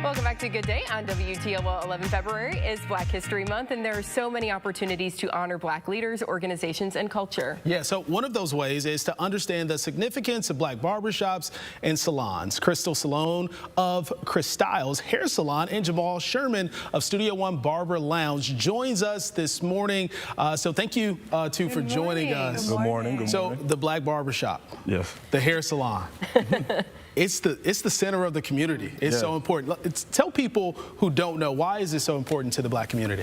Welcome back to Good Day on WTOL. 11 February is Black History Month, and there are so many opportunities to honor Black leaders, organizations, and culture. Yeah, so one of those ways is to understand the significance of Black barbershops and salons. Sloan of CrysStyles Hair Salon and Jamal Sherman of Studio One Barber Lounge joins us this morning. So thank you two for joining us. Good morning. Good morning. So the Black barbershop, yes, the hair salon. It's the center of the community. It's so important. Tell people who don't know, why is it so important to the Black community?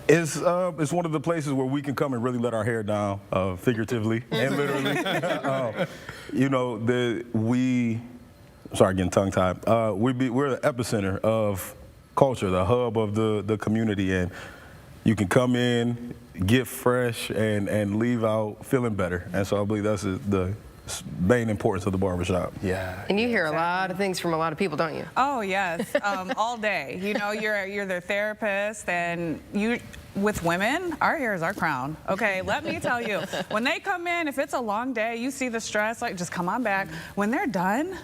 It's one of the places where we can come and really let our hair down, figuratively and literally. You know, sorry, getting tongue-tied. We're the epicenter of culture, the hub of the community, and you can come in, get fresh, and leave out feeling better. And so I believe that's the main importance of the barbershop. Yeah. And you hear a lot of things from a lot of people, don't you? Oh, yes, all day. You know, you're their therapist, and with women, our hair is our crown. Okay, let me tell you, when they come in, if it's a long day, you see the stress, like, just come on back. When they're done,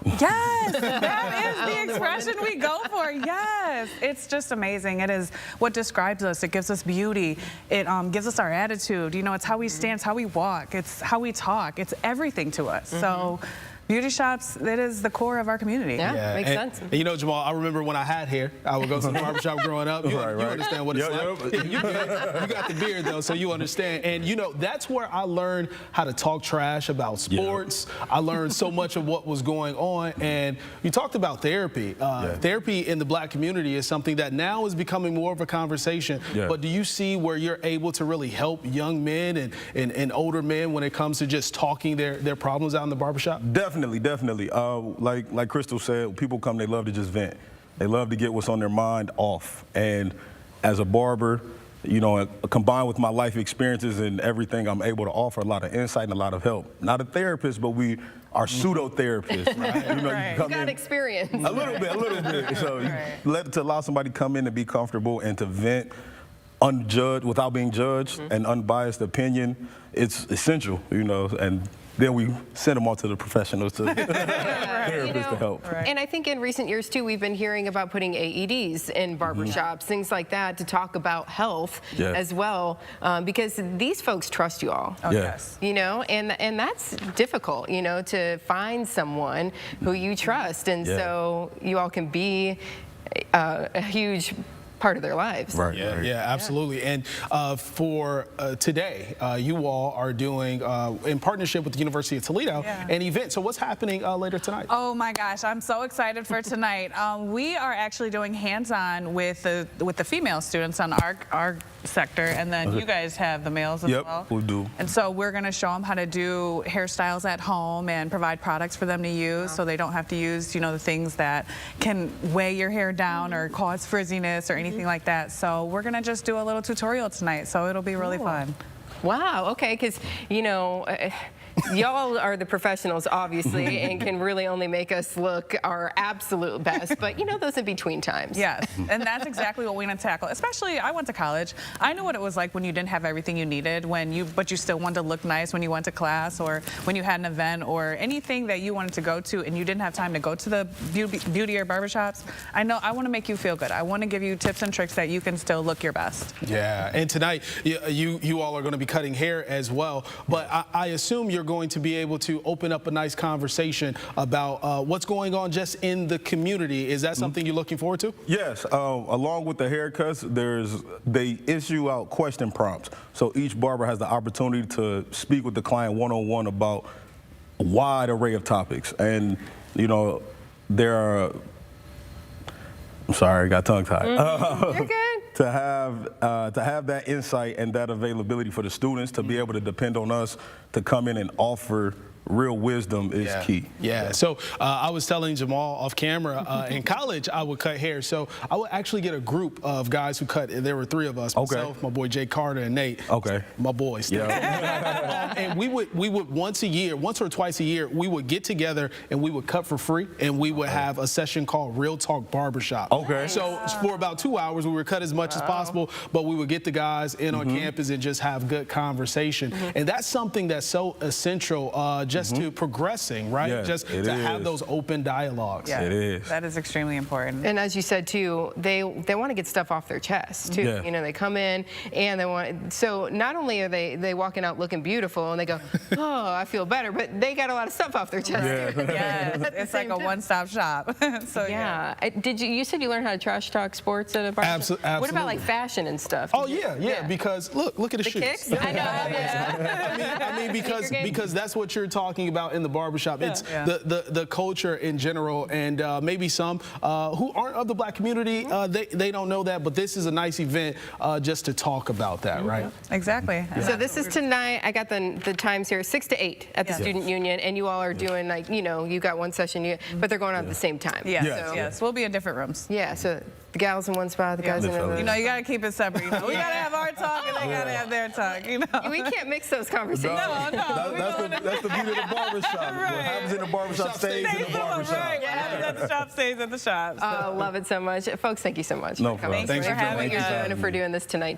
yes, that is the expression we go for. Yes, it's just amazing. It is what describes us. It gives us beauty. It gives us our attitude. You know, it's how we stand, it's how we walk, it's how we talk. It's everything to us. So beauty shops, it is the core of our community. Yeah, makes sense. And you know, Jamal, I remember when I had hair, I would go to the barbershop growing up. You understand what it's like. You got the beard, though, so you understand. And, you know, that's where I learned how to talk trash about sports. I learned so much of what was going on. And you talked about therapy. Therapy in the Black community is something that now is becoming more of a conversation. But do you see where you're able to really help young men and older men when it comes to just talking their problems out in the barbershop? Definitely. Like Crystal said, people come, they love to just vent. They love to get what's on their mind off. And as a barber, you know, combined with my life experiences and everything, I'm able to offer a lot of insight and a lot of help. Not a therapist, but we are pseudo-therapists. Right? You know, You got experience. A little bit. So to allow somebody to come in and be comfortable and to vent unjudged, without being judged, and unbiased opinion, it's essential, you know, and then we send them on to the professionals, to therapists to help. And I think in recent years, too, we've been hearing about putting AEDs in barbershops, things like that, to talk about health as well, because these folks trust you all. Oh, yes. You know, and that's difficult, you know, to find someone who you trust. And so you all can be a huge part of their lives. Yeah, absolutely. And for today, you all are doing, in partnership with the University of Toledo, an event. So what's happening later tonight? Oh my gosh, I'm so excited for tonight. We are actually doing hands-on with the female students on our sector, and then you guys have the males as well. We do. And so we're going to show them how to do hairstyles at home and provide products for them to use, so they don't have to use, you know, the things that can weigh your hair down or cause frizziness or anything like that. So we're going to just do a little tutorial tonight, so it'll be really fun. Wow, okay, because, you know, y'all are the professionals, obviously, and can really only make us look our absolute best. But, you know, those in between times. Yes, and that's exactly what we're going to tackle. Especially, I went to college. I knew what it was like when you didn't have everything you needed, but you still wanted to look nice when you went to class, or when you had an event, or anything that you wanted to go to and you didn't have time to go to the beauty or barbershops. I want to make you feel good. I want to give you tips and tricks that you can still look your best. Yeah, and tonight, you all are going to be cutting hair as well. But I assume you're going to be able to open up a nice conversation about what's going on just in the community. Is that something you're looking forward to? Yes. Along with the haircuts, they issue out question prompts. So each barber has the opportunity to speak with the client one-on-one about a wide array of topics. And, you know, I'm sorry, I got tongue-tied. You're good. To have that insight and that availability for the students to be able to depend on us to come in and offer real wisdom is key. Yeah. So I was telling Jamal off camera, in college I would cut hair. So I would actually get a group of guys who cut. There were three of us. Myself, my boy Jay Carter, and Nate. My boys. And we would once or twice a year, we would get together and we would cut for free, and we would have a session called Real Talk Barbershop. So for about 2 hours, we would cut as much as possible, but we would get the guys in on campus and just have good conversation. And that's something that's so essential. just to progressing, right? Yes, just it to have is. those open dialogues. Yeah, It is. That is extremely important. And as you said too, they want to get stuff off their chest too. Yeah. You know, they come in and they want. So not only are they walking out looking beautiful and they go, oh, I feel better, but they got a lot of stuff off their chest. Yeah. too. Yes, it's like same a time. one-stop shop. So Yeah. Did you said you learned how to trash talk sports at a barbershop? Absolutely. What about like fashion and stuff? Oh yeah, because look at the, The shoes. kicks? I know. Yeah. I mean, because that's what you're talking about in the barbershop. It's Yeah. the culture in general, and maybe some who aren't of the black community, they don't know that. But this is a nice event just to talk about that, right? Exactly. So this is tonight. I got the times here, 6 to 8 at the Yes. Student Union, and you all are doing like, you know, you got one session, but they're going on at the same time. Yes, Yes. So, yes. We'll be in different rooms. yeah, so the gals in one spot, the guys in The another. fellas. You know, you got to keep it separate. You know? We got to have our talk and they got to have their talk, you know. We can't mix those conversations. That's the beauty of the barbershop. What happens in the barbershop stays in the barbershop. Right. What happens at the shop stays at the shop. So. Love it so much. Folks, thank you so much No for coming. problem. Thanks for having Thank you us. and for doing this tonight.